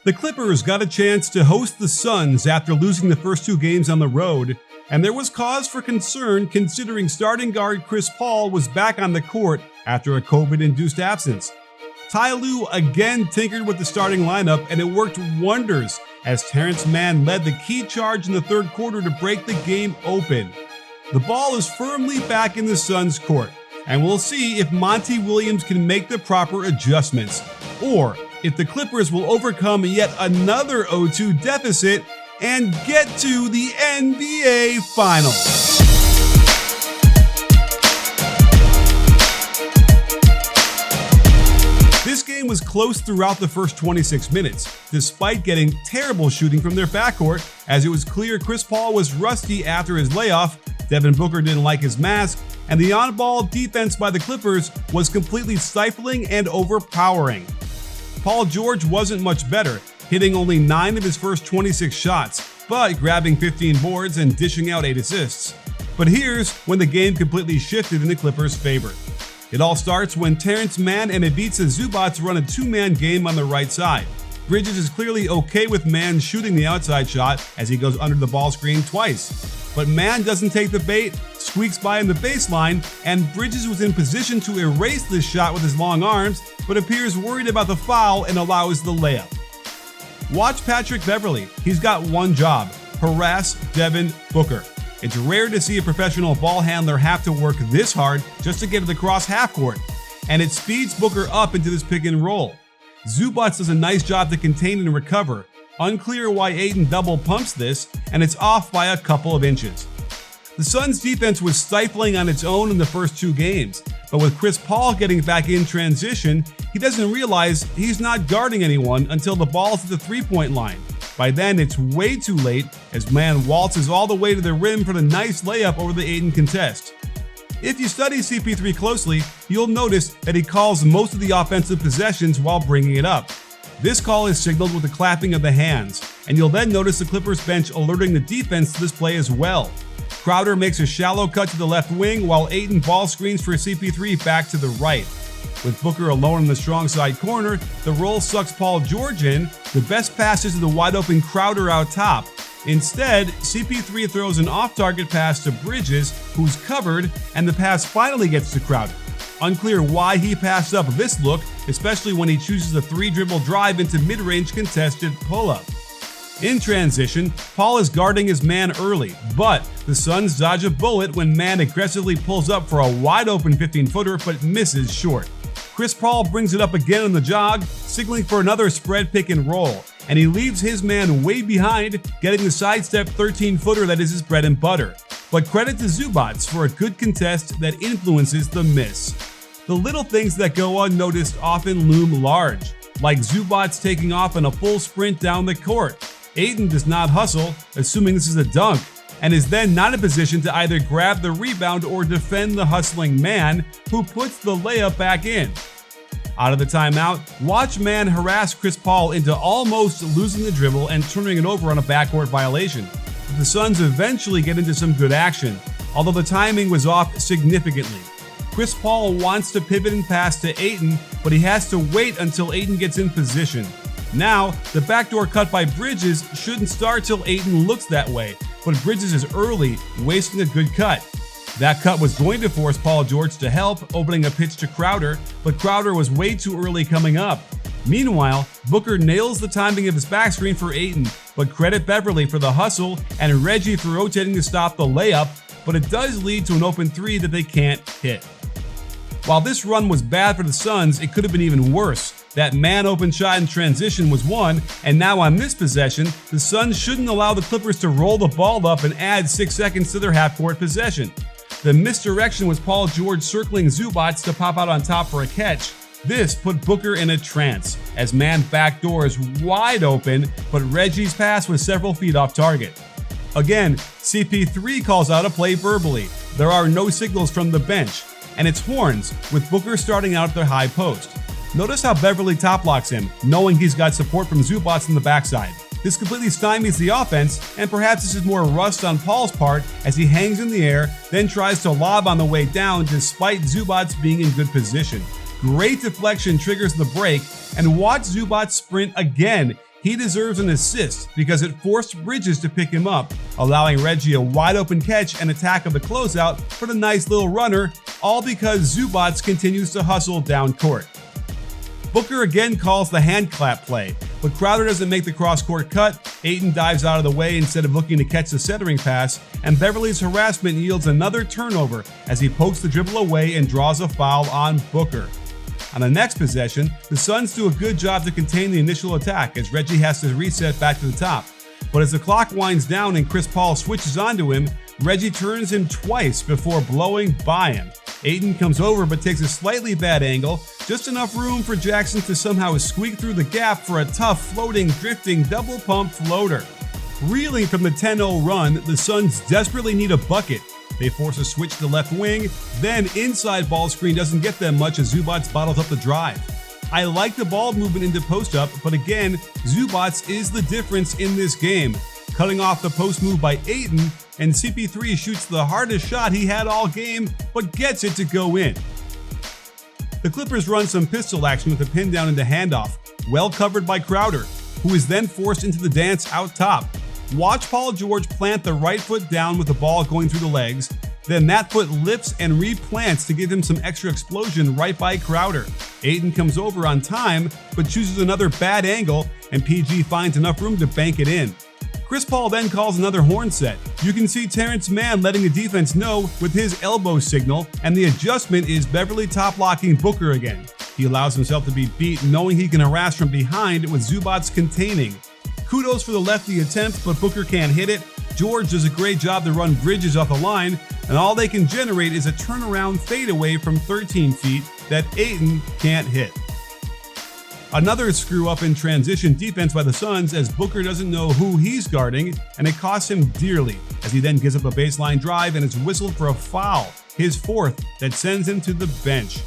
The Clippers got a chance to host the Suns after losing the first two games on the road, and there was cause for concern considering starting guard Chris Paul was back on the court after a COVID-induced absence. Ty Lue again tinkered with the starting lineup, and it worked wonders as Terrence Mann led the key charge in the third quarter to break the game open. The ball is firmly back in the Suns' court, and we'll see if Monty Williams can make the proper adjustments, or if the Clippers will overcome yet another 0-2 deficit and get to the NBA Finals. This game was close throughout the first 26 minutes, despite getting terrible shooting from their backcourt, as it was clear Chris Paul was rusty after his layoff, Devin Booker didn't like his mask, and the on-ball defense by the Clippers was completely stifling and overpowering. Paul George wasn't much better, hitting only 9 of his first 26 shots, but grabbing 15 boards and dishing out 8 assists. But here's when the game completely shifted in the Clippers' favor. It all starts when Terrence Mann and Ivica Zubac run a two-man game on the right side. Bridges is clearly okay with Mann shooting the outside shot as he goes under the ball screen twice. But Mann doesn't take the bait, squeaks by in the baseline, and Bridges was in position to erase this shot with his long arms, but appears worried about the foul and allows the layup. Watch Patrick Beverley. He's got one job: harass Devin Booker. It's rare to see a professional ball handler have to work this hard just to get it across half court, and it speeds Booker up into this pick and roll. Zubac does a nice job to contain and recover. Unclear why Ayton double pumps this, and it's off by a couple of inches. The Suns' defense was stifling on its own in the first two games, but with Chris Paul getting back in transition, he doesn't realize he's not guarding anyone until the ball's at the three-point line. By then, it's way too late as Mann waltzes all the way to the rim for the nice layup over the Ayton contest. If you study CP3 closely, you'll notice that he calls most of the offensive possessions while bringing it up. This call is signaled with the clapping of the hands, and you'll then notice the Clippers bench alerting the defense to this play as well. Crowder makes a shallow cut to the left wing while Ayton ball screens for CP3 back to the right. With Booker alone in the strong side corner, the roll sucks Paul George in. The best pass is to the wide open Crowder out top. Instead, CP3 throws an off-target pass to Bridges, who's covered, and the pass finally gets to Crowder. Unclear why he passed up this look, especially when he chooses a 3-dribble drive into mid-range contested pull-up. In transition, Paul is guarding his man early, but the Suns dodge a bullet when Mann aggressively pulls up for a wide-open 15-footer but misses short. Chris Paul brings it up again on the jog, signaling for another spread pick and roll, and he leaves his man way behind, getting the sidestep 13-footer that is his bread and butter. But credit to Zubac for a good contest that influences the miss. The little things that go unnoticed often loom large, like Zubac taking off in a full sprint down the court. Ayton does not hustle, assuming this is a dunk, and is then not in position to either grab the rebound or defend the hustling Mann, who puts the layup back in. Out of the timeout, watch Mann harass Chris Paul into almost losing the dribble and turning it over on a backcourt violation. The Suns eventually get into some good action, although the timing was off significantly. Chris Paul wants to pivot and pass to Ayton, but he has to wait until Ayton gets in position. Now, the backdoor cut by Bridges shouldn't start till Ayton looks that way, but Bridges is early, wasting a good cut. That cut was going to force Paul George to help, opening a pitch to Crowder, but Crowder was way too early coming up. Meanwhile, Booker nails the timing of his backscreen for Ayton, but credit Beverley for the hustle and Reggie for rotating to stop the layup, but it does lead to an open three that they can't hit. While this run was bad for the Suns, it could have been even worse. That man open shot in transition was one, and now on this possession, the Suns shouldn't allow the Clippers to roll the ball up and add 6 seconds to their half-court possession. The misdirection was Paul George circling Zubac to pop out on top for a catch. This put Booker in a trance, as Mann backdoors wide open, but Reggie's pass was several feet off target. Again, CP3 calls out a play verbally. There are no signals from the bench, and it's horns, with Booker starting out at their high post. Notice how Beverley top locks him, knowing he's got support from Zubac on the backside. This completely stymies the offense, and perhaps this is more rust on Paul's part as he hangs in the air, then tries to lob on the way down despite Zubac being in good position. Great deflection triggers the break, and watch Zubac sprint again. He deserves an assist because it forced Bridges to pick him up, allowing Reggie a wide open catch and attack of the closeout for the nice little runner, all because Zubac continues to hustle down court. Booker again calls the hand clap play, but Crowder doesn't make the cross-court cut. Ayton dives out of the way instead of looking to catch the centering pass, and Beverly's harassment yields another turnover as he pokes the dribble away and draws a foul on Booker. On the next possession, the Suns do a good job to contain the initial attack as Reggie has to reset back to the top. But as the clock winds down and Chris Paul switches onto him, Reggie turns him twice before blowing by him. Ayton comes over but takes a slightly bad angle, just enough room for Jackson to somehow squeak through the gap for a tough, floating, drifting, double pump floater. Reeling from the 10-0 run, the Suns desperately need a bucket. They force a switch to left wing, then inside ball screen doesn't get them much as Zubac bottles up the drive. I like the ball movement into post-up, but again, Zubac is the difference in this game. Cutting off the post move by Ayton, and CP3 shoots the hardest shot he had all game, but gets it to go in. The Clippers run some pistol action with a pin down into handoff, well covered by Crowder, who is then forced into the dance out top. Watch Paul George plant the right foot down with the ball going through the legs, then that foot lifts and replants to give him some extra explosion right by Crowder. Ayton comes over on time, but chooses another bad angle, and PG finds enough room to bank it in. Chris Paul then calls another horn set. You can see Terrence Mann letting the defense know with his elbow signal, and the adjustment is Beverly top-locking Booker again. He allows himself to be beat knowing he can harass from behind with Zubac containing. Kudos for the lefty attempt, but Booker can't hit it. George does a great job to run Bridges off the line, and all they can generate is a turnaround fadeaway from 13 feet that Ayton can't hit. Another screw-up in transition defense by the Suns as Booker doesn't know who he's guarding, and it costs him dearly as he then gives up a baseline drive and is whistled for a foul, his fourth, that sends him to the bench.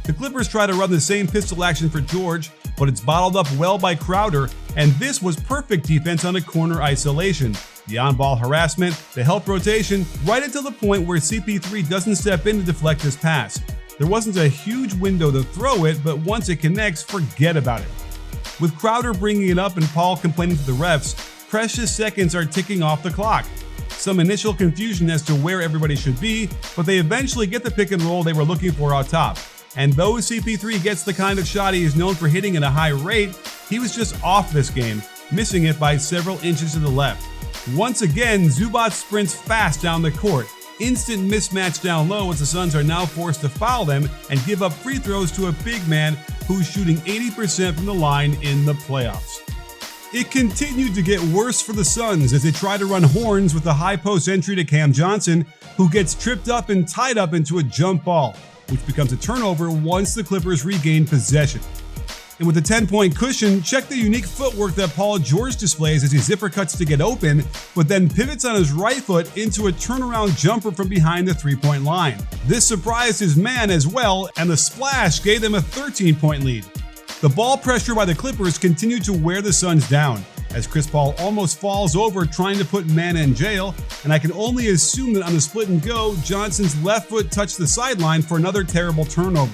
The Clippers try to run the same pistol action for George, but it's bottled up well by Crowder, and this was perfect defense on a corner isolation. The on-ball harassment, the help rotation, right until the point where CP3 doesn't step in to deflect his pass. There wasn't a huge window to throw it, but once it connects, forget about it. With Crowder bringing it up and Paul complaining to the refs, precious seconds are ticking off the clock. Some initial confusion as to where everybody should be, but they eventually get the pick and roll they were looking for out top. And though CP3 gets the kind of shot he is known for hitting at a high rate, he was just off this game, missing it by several inches to the left. Once again, Zubac sprints fast down the court. Instant mismatch down low as the Suns are now forced to foul them and give up free throws to a big man who's shooting 80% from the line in the playoffs. It continued to get worse for the Suns as they try to run horns with a high post entry to Cam Johnson, who gets tripped up and tied up into a jump ball, which becomes a turnover once the Clippers regain possession. And with a 10-point cushion, check the unique footwork that Paul George displays as he zipper cuts to get open, but then pivots on his right foot into a turnaround jumper from behind the three-point line. This surprised his man as well, and the splash gave them a 13-point lead. The ball pressure by the Clippers continued to wear the Suns down, as Chris Paul almost falls over trying to put man in jail, and I can only assume that on the split and go, Johnson's left foot touched the sideline for another terrible turnover.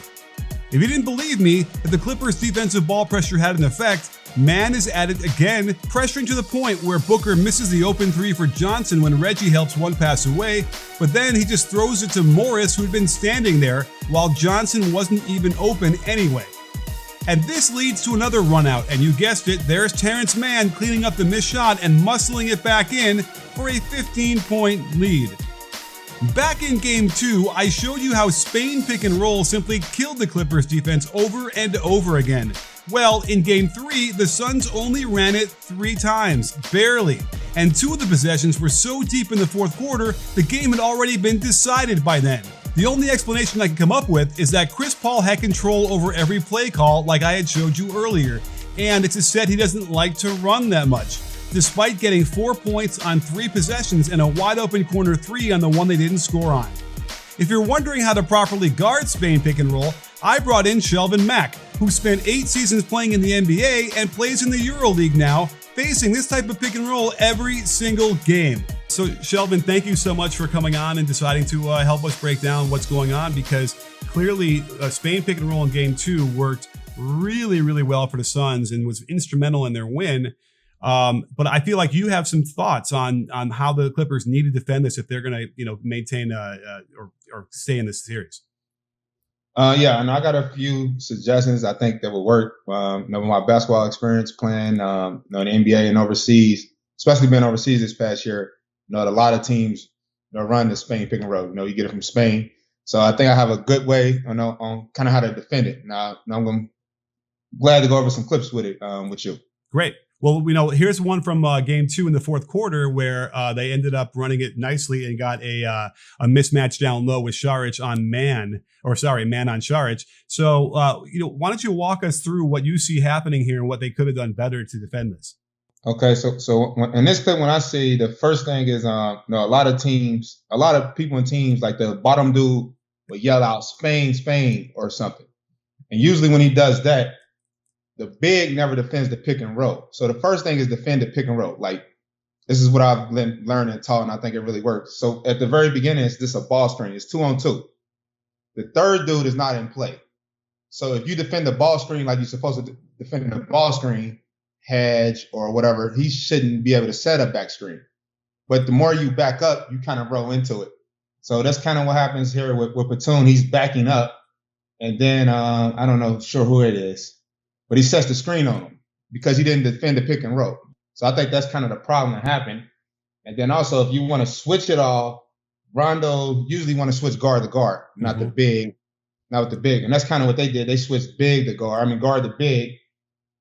If you didn't believe me that the Clippers' defensive ball pressure had an effect, Mann is at it again, pressuring to the point where Booker misses the open three for Johnson when Reggie helps one pass away, but then he just throws it to Morris, who'd been standing there, while Johnson wasn't even open anyway. And this leads to another run out, and you guessed it, there's Terrence Mann cleaning up the missed shot and muscling it back in for a 15-point lead. Back in Game 2, I showed you how Spain pick and roll simply killed the Clippers defense over and over again. Well, in Game 3, the Suns only ran it 3 times, barely. And 2 of the possessions were so deep in the fourth quarter, the game had already been decided by then. The only explanation I can come up with is that Chris Paul had control over every play call like I had showed you earlier, and it's a set he doesn't like to run that much, despite getting 4 points on 3 possessions and a wide open corner 3 on the one they didn't score on. If you're wondering how to properly guard Spain pick and roll, I brought in Shelvin Mack, who spent 8 seasons playing in the NBA and plays in the EuroLeague now, facing this type of pick and roll every single game. So Shelvin, thank you so much for coming on and deciding to help us break down what's going on, because clearly Spain pick and roll in Game 2 worked really, really well for the Suns and was instrumental in their win. But I feel like you have some thoughts on how the Clippers need to defend this if they're going to, maintain or stay in this series. Yeah, and I got a few suggestions I think that would work. With my basketball experience playing, in the NBA and overseas, especially being overseas this past year, a lot of teams run the Spain pick and roll. You get it from Spain. So I think I have a good way on kind of how to defend it. Now I'm glad to go over some clips with it with you. Great. Well, here's one from game 2 in the fourth quarter where they ended up running it nicely and got a mismatch down low with Šarić on man on Šarić. So, why don't you walk us through what you see happening here and what they could have done better to defend this? Okay, so in this clip, when I see the first thing is, a lot of people in teams, like the bottom dude will yell out Spain, Spain or something. And usually when he does that, the big never defends the pick and roll. So the first thing is defend the pick and roll. Like, this is what I've learned and taught, and I think it really works. So at the very beginning, it's just a ball screen. It's 2-on-2. The third dude is not in play. So if you defend the ball screen like you're supposed to defend the ball screen, hedge or whatever, he shouldn't be able to set a back screen. But the more you back up, you kind of roll into it. So that's kind of what happens here with Batum. He's backing up, and then I don't know sure who it is, but he sets the screen on him because he didn't defend the pick and roll. So I think that's kind of the problem that happened. And then also, if you want to switch it all, Rondo usually want to switch guard to guard, not with the big. And that's kind of what they did. They switched guard to big.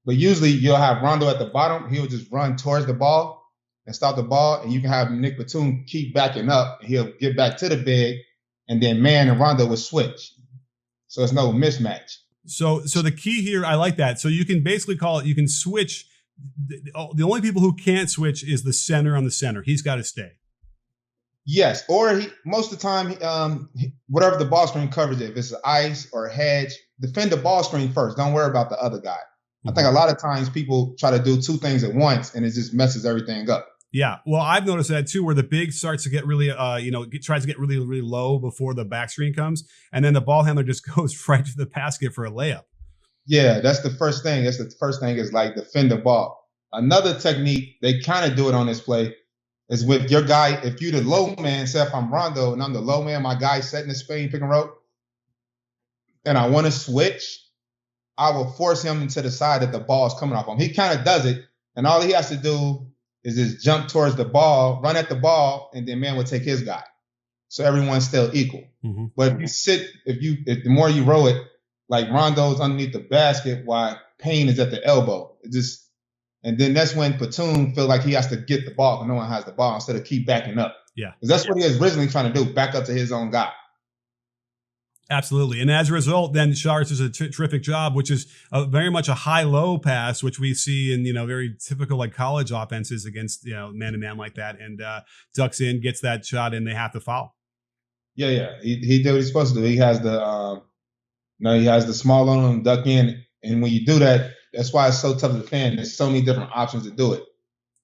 But usually you'll have Rondo at the bottom. He'll just run towards the ball and stop the ball. And you can have Nick Batum keep backing up. And he'll get back to the big. And then Man and Rondo will switch. So it's no mismatch. So the key here, I like that. So you can basically call it, you can switch. The only people who can't switch is the center on the center. He's got to stay. Yes. Or most of the time, whatever the ball screen covers, if it's ice or hedge, defend the ball screen first. Don't worry about the other guy. I think a lot of times people try to do two things at once and it just messes everything up. Yeah. Well, I've noticed that too, where the big starts to get really, tries to get really, really low before the back screen comes. And then the ball handler just goes right to the basket for a layup. Yeah, that's the first thing. That's the first thing is like defend the ball. Another technique, they kind of do it on this play, is with your guy. If you're the low man, say if I'm Rondo and I'm the low man, my guy setting the Spain pick and roll, and I want to switch, I will force him into the side that the ball is coming off him. He kind of does it, and all he has to do is just jump towards the ball, run at the ball, and then man will take his guy. So everyone's still equal. Mm-hmm. But if the more you roll it, like Rondo's underneath the basket while Payne is at the elbow. And then that's when Batum feel like he has to get the ball because no one has the ball instead of keep backing up. Yeah. Because that's what he was originally trying to do, back up to his own guy. Absolutely. And as a result, then Šarić does a terrific job, which is very much a high-low pass, which we see in, very typical like college offenses against, man-to-man like that, and ducks in, gets that shot, and they have to foul. Yeah. He did what he's supposed to do. He has the small on him, duck in. And when you do that, that's why it's so tough to defend. There's so many different options to do it.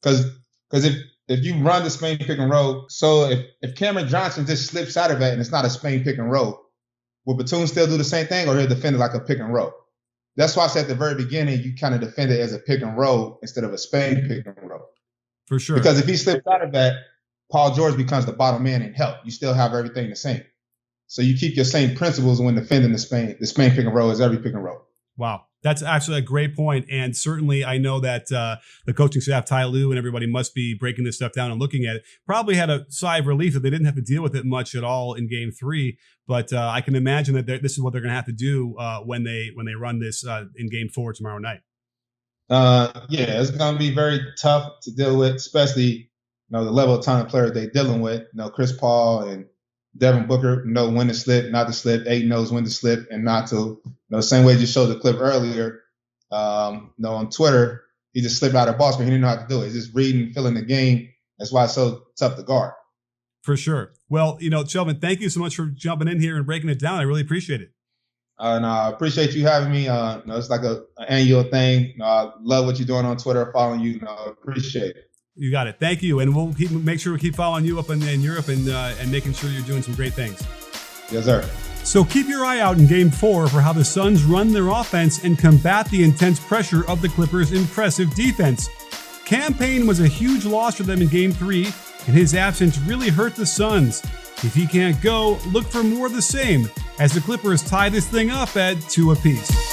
Because if you run the Spain pick and roll, so if Cameron Johnson just slips out of it and it's not a Spain pick and roll, will Batum still do the same thing, or he'll defend it like a pick and roll? That's why I said at the very beginning, you kind of defend it as a pick and roll instead of a Spain pick and roll. For sure. Because if he slips out of that, Paul George becomes the bottom man and help. You still have everything the same. So you keep your same principles when defending the Spain pick and roll is every pick and roll. Wow. That's actually a great point. And certainly I know that the coaching staff, Ty Lue and everybody must be breaking this stuff down and looking at it. Probably had a sigh of relief that they didn't have to deal with it much at all in game 3. But I can imagine that this is what they're going to have to do when they run this in game 4 tomorrow night. It's going to be very tough to deal with, especially the level of talent players they're dealing with. Chris Paul and Devin Booker know when to slip, not to slip. Aiden knows when to slip and not to. Same way you showed the clip earlier. On Twitter, he just slipped out of ball screen. He didn't know how to do it. He's just reading, feeling the game. That's why it's so tough to guard. For sure. Well, Shelvin, thank you so much for jumping in here and breaking it down. I really appreciate it. And I appreciate you having me. It's like an annual thing. I love what you're doing on Twitter, following you. Appreciate it. You got it. Thank you. And we'll make sure we keep following you up in Europe and making sure you're doing some great things. Yes, sir. So keep your eye out in Game 4 for how the Suns run their offense and combat the intense pressure of the Clippers' impressive defense. Cam Payne was a huge loss for them in Game 3, and his absence really hurt the Suns. If he can't go, look for more of the same, as the Clippers tie this thing up at 2 apiece.